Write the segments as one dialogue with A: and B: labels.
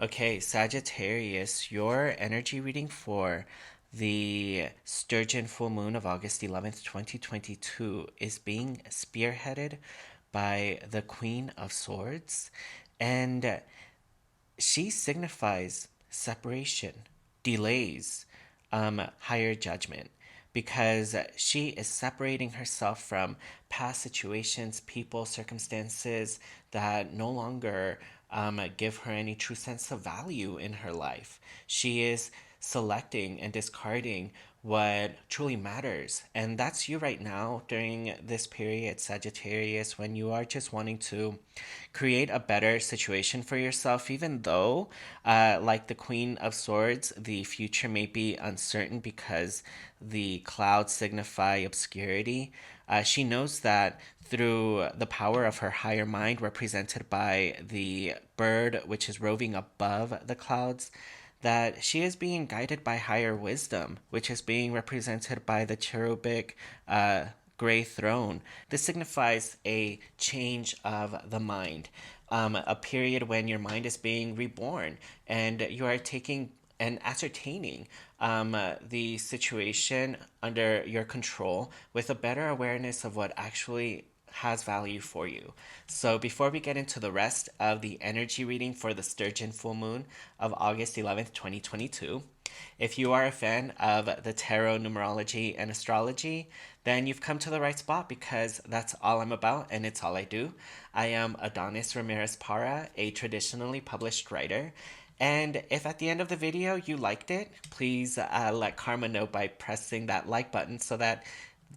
A: Okay, Sagittarius, your energy reading for the Sturgeon full moon of August 11th, 2022 is being spearheaded by the Queen of Swords, and she signifies separation, delays, higher judgment, because she is separating herself from past situations, people, circumstances that no longer give her any true sense of value in her life. She is selecting and discarding what truly matters. And that's you right now during this period, Sagittarius, when you are just wanting to create a better situation for yourself, even though, like the Queen of Swords, the future may be uncertain because the clouds signify obscurity. She knows that through the power of her higher mind, represented by the bird which is roving above the clouds, that she is being guided by higher wisdom, which is being represented by the cherubic gray throne. This signifies a change of the mind, a period when your mind is being reborn and you are taking and ascertaining the situation under your control with a better awareness of what actually has value for you. So before we get into the rest of the energy reading for the Sturgeon full moon of August 11th, 2022, if you are a fan of the tarot, numerology, and astrology, then you've come to the right spot because that's all I'm about and it's all I do. I am Adonis Ramirez Para, a traditionally published writer. And if at the end of the video you liked it, please let Karma know by pressing that like button so that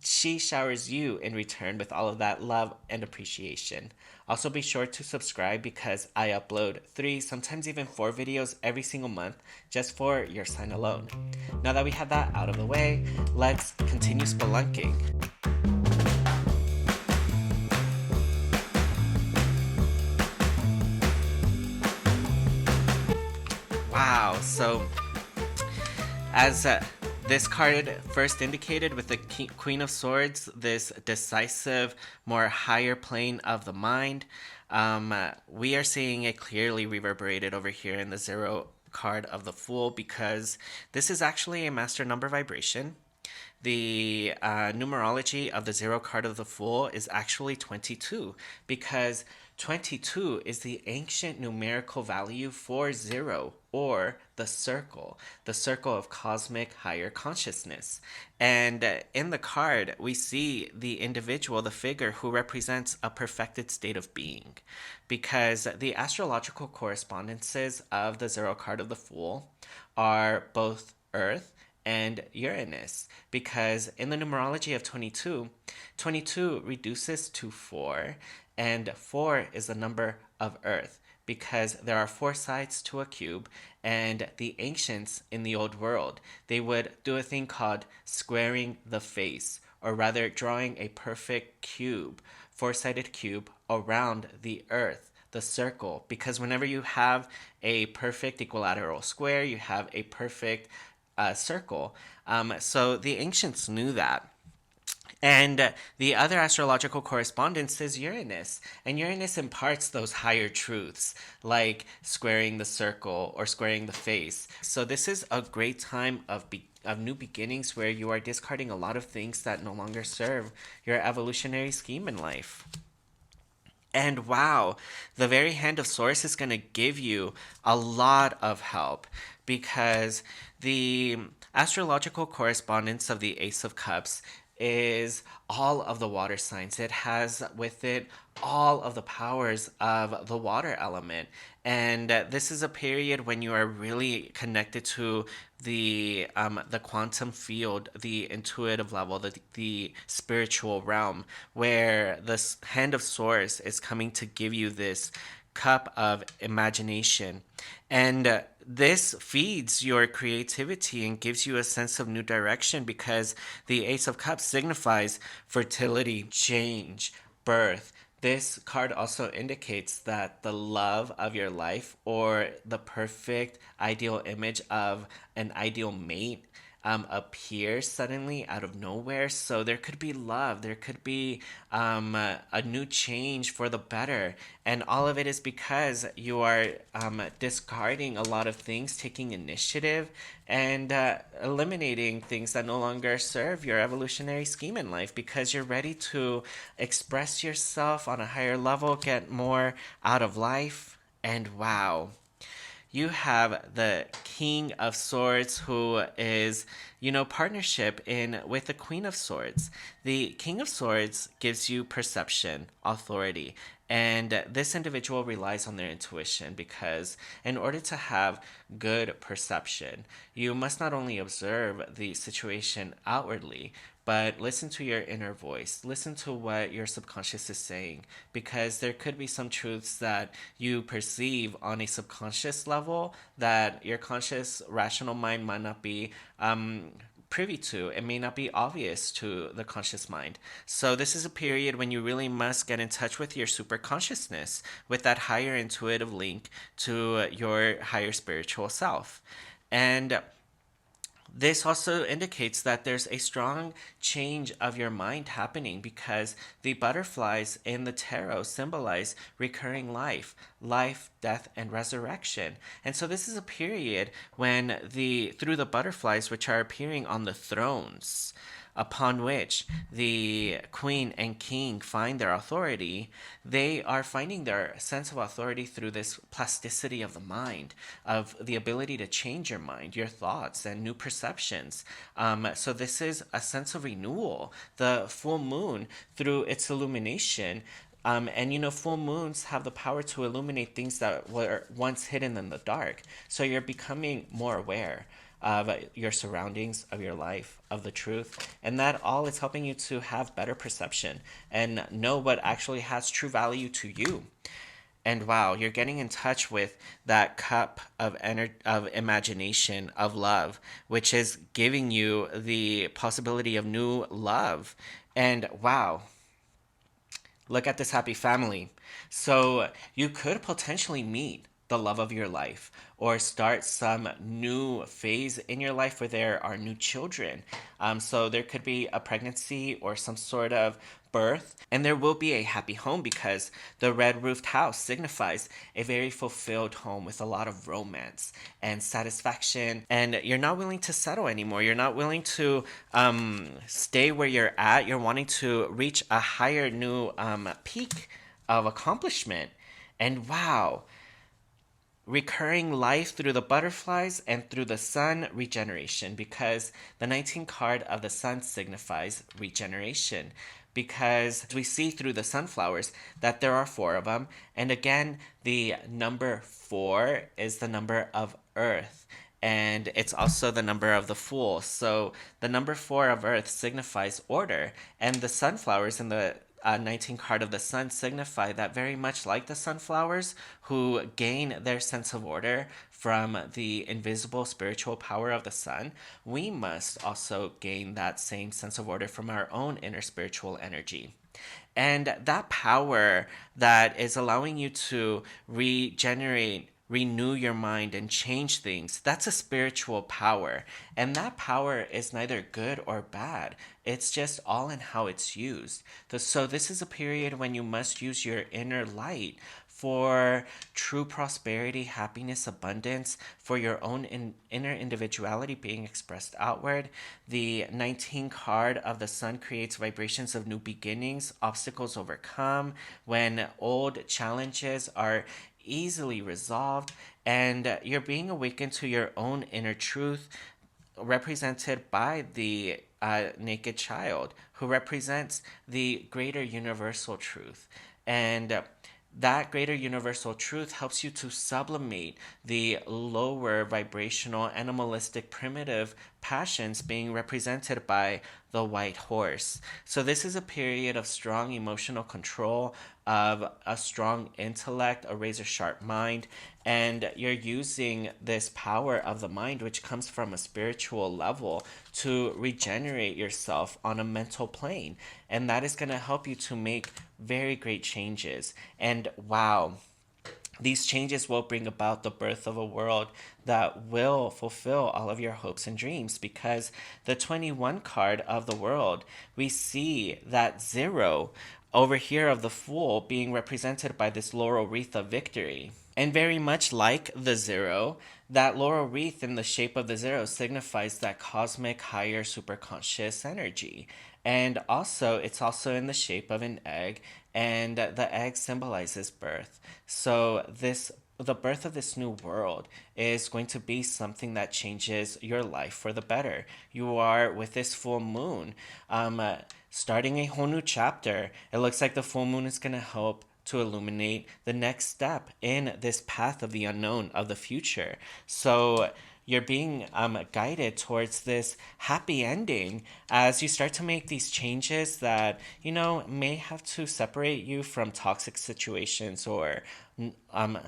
A: she showers you in return with all of that love and appreciation. Also, be sure to subscribe because I upload 3, sometimes even 4 videos every single month just for your sign alone. Now that we have that out of the way, let's continue spelunking. Wow, so as this card first indicated with the Queen of Swords, this decisive, more higher plane of the mind, we are seeing it clearly reverberated over here in the Zero card of the Fool because this is actually a master number vibration. The numerology of the Zero card of the Fool is actually 22 because 22 is the ancient numerical value for zero, or the circle of cosmic higher consciousness. And in the card, we see the individual, the figure who represents a perfected state of being, because the astrological correspondences of the Zero card of the Fool are both Earth and Uranus, because in the numerology of 22, 22 reduces to 4, and 4 is the number of Earth because there are 4 sides to a cube, and the ancients in the old world, they would do a thing called squaring the face, or rather drawing a perfect cube, 4-sided cube around the Earth, the circle, because whenever you have a perfect equilateral square, you have a perfect circle. So the ancients knew that. And the other astrological correspondence is Uranus. And Uranus imparts those higher truths, like squaring the circle or squaring the face. So this is a great time of new beginnings where you are discarding a lot of things that no longer serve your evolutionary scheme in life. And wow, the very hand of Source is going to give you a lot of help because the astrological correspondence of the Ace of Cups is all of the water signs. It has with it all of the powers of the water element. And this is a period when you are really connected to the quantum field, the intuitive level, the spiritual realm, where the hand of Source is coming to give you this cup of imagination. And this feeds your creativity and gives you a sense of new direction because the Ace of Cups signifies fertility, change, birth. This card also indicates that the love of your life or the perfect ideal image of an ideal mate appear suddenly out of nowhere. So there could be love, there could be a new change for the better. And all of it is because you are discarding a lot of things, taking initiative, and eliminating things that no longer serve your evolutionary scheme in life because you're ready to express yourself on a higher level, get more out of life. And wow, you have the King of Swords, who is, partnership in with the Queen of Swords. The King of Swords gives you perception, authority, and this individual relies on their intuition because in order to have good perception, you must not only observe the situation outwardly, but listen to your inner voice. Listen to what your subconscious is saying because there could be some truths that you perceive on a subconscious level that your conscious, rational mind might not be privy to. It may not be obvious to the conscious mind. So, this is a period when you really must get in touch with your super consciousness, with that higher intuitive link to your higher spiritual self. And this also indicates that there's a strong change of your mind happening because the butterflies in the tarot symbolize recurring life, life, death, and resurrection. And so this is a period when through the butterflies which are appearing on the thrones, upon which the queen and king find their authority, they are finding their sense of authority through this plasticity of the mind, of the ability to change your mind, your thoughts, and new perceptions. So, this is a sense of renewal. The full moon, through its illumination, and full moons have the power to illuminate things that were once hidden in the dark. So you're becoming more aware of your surroundings, of your life, of the truth. And that all is helping you to have better perception and know what actually has true value to you. And wow, you're getting in touch with that cup of imagination, of love, which is giving you the possibility of new love. And wow, look at this happy family. So you could potentially meet the love of your life or start some new phase in your life where there are new children. So there could be a pregnancy or some sort of birth, and there will be a happy home because the red roofed house signifies a very fulfilled home with a lot of romance and satisfaction. And you're not willing to settle anymore. You're not willing to stay where you're at. You're wanting to reach a higher new peak of accomplishment. And wow, recurring life through the butterflies and through the sun, regeneration, because the 19th card of the sun signifies regeneration, because we see through the sunflowers that there are four of them. And again, the number four is the number of earth, and it's also the number of the fool. So the number four of earth signifies order, and the sunflowers in the 19 card of the sun signify that, very much like the sunflowers who gain their sense of order from the invisible spiritual power of the sun, we must also gain that same sense of order from our own inner spiritual energy. And that power that is allowing you to regenerate, renew your mind, and change things, that's a spiritual power. And that power is neither good or bad. It's just all in how it's used. So this is a period when you must use your inner light for true prosperity, happiness, abundance, for your own inner individuality being expressed outward. The 19 card of the sun creates vibrations of new beginnings, obstacles overcome, when old challenges are easily resolved, and you're being awakened to your own inner truth, represented by the naked child, who represents the greater universal truth. And that greater universal truth helps you to sublimate the lower vibrational, animalistic, primitive passions being represented by the white horse. So, this is a period of strong emotional control, of a strong intellect, a razor sharp mind, and you're using this power of the mind, which comes from a spiritual level, to regenerate yourself on a mental plane. And that is going to help you to make very great changes. And wow, These changes will bring about the birth of a world that will fulfill all of your hopes and dreams, because the 21 card of the world, we see that 0 over here of the Fool being represented by this laurel wreath of victory. And very much like the 0, that laurel wreath in the shape of the 0 signifies that cosmic higher superconscious energy. And also, it's also in the shape of an egg, and the egg symbolizes birth. So the birth of this new world is going to be something that changes your life for the better. You are, with this full moon, starting a whole new chapter. It looks like the full moon is going to help to illuminate the next step in this path of the unknown, of the future. So you're being guided towards this happy ending as you start to make these changes that, may have to separate you from toxic situations, or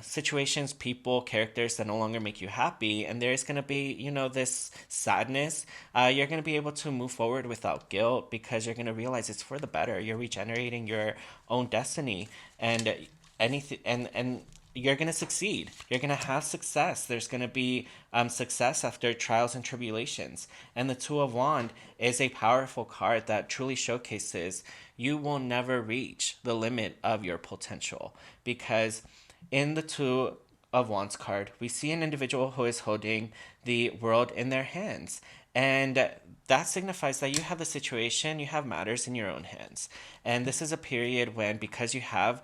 A: situations, people, characters that no longer make you happy. And there's going to be, this sadness. You're going to be able to move forward without guilt, because you're going to realize it's for the better. You're regenerating your own destiny, and anything, and you're going to succeed. You're going to have success. There's going to be success after trials and tribulations. And the Two of Wands is a powerful card that truly showcases you will never reach the limit of your potential. Because in the Two of Wands card, we see an individual who is holding the world in their hands. And that signifies that you have the situation, you have matters in your own hands. And this is a period when, because you have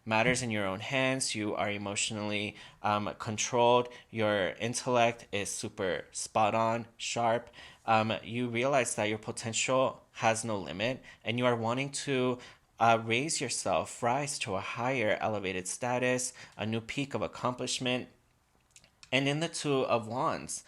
A: matters in your own hands, you are emotionally controlled, your intellect is super spot on, sharp, you realize that your potential has no limit, and you are wanting to raise yourself, rise to a higher elevated status, a new peak of accomplishment. And in the Two of Wands,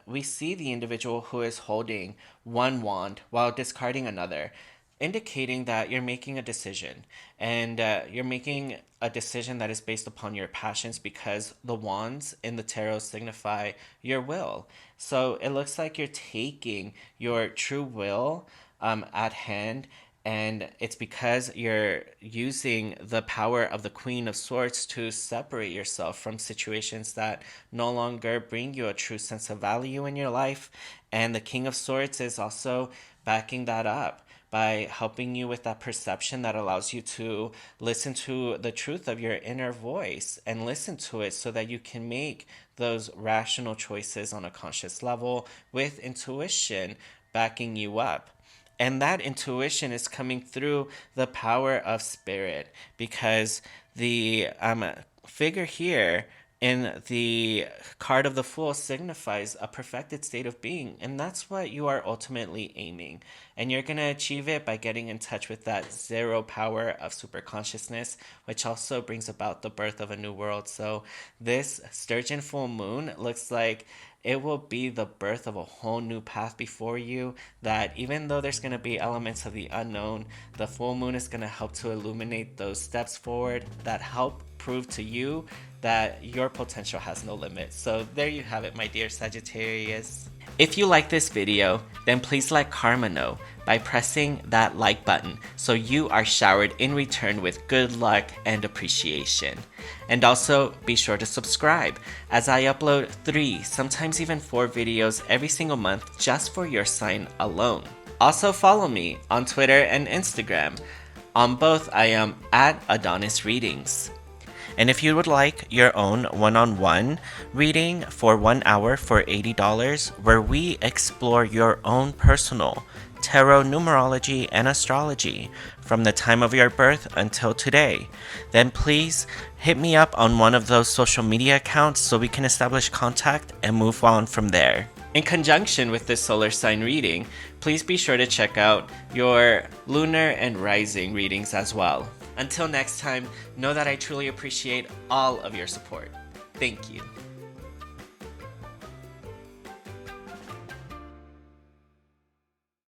A: we see the individual who is holding one wand while discarding another, indicating that you're making a decision, and you're making a decision that is based upon your passions, because the wands in the tarot signify your will. So it looks like you're taking your true will at hand, and it's because you're using the power of the Queen of Swords to separate yourself from situations that no longer bring you a true sense of value in your life. And the King of Swords is also backing that up by helping you with that perception that allows you to listen to the truth of your inner voice and listen to it, so that you can make those rational choices on a conscious level with intuition backing you up. And that intuition is coming through the power of spirit, because the figure here in the card of the Fool signifies a perfected state of being, and that's what you are ultimately aiming. And you're going to achieve it by getting in touch with that 0 power of super consciousness, which also brings about the birth of a new world. So this Sturgeon full moon looks like it will be the birth of a whole new path before you, that even though there's going to be elements of the unknown, the full moon is going to help to illuminate those steps forward that help prove to you that your potential has no limit. So there you have it, my dear Sagittarius. If you like this video, then please let Karma know by pressing that like button, so you are showered in return with good luck and appreciation. And also be sure to subscribe, as I upload 3, sometimes even 4 videos every single month just for your sign alone. Also follow me on Twitter and Instagram. On both, I am at Adonis Readings. And if you would like your own one-on-one reading for 1 hour for $80, where we explore your own personal tarot, numerology, and astrology from the time of your birth until today, then please hit me up on one of those social media accounts so we can establish contact and move on from there. In conjunction with this solar sign reading, please be sure to check out your lunar and rising readings as well. Until next time, know that I truly appreciate all of your support. Thank you.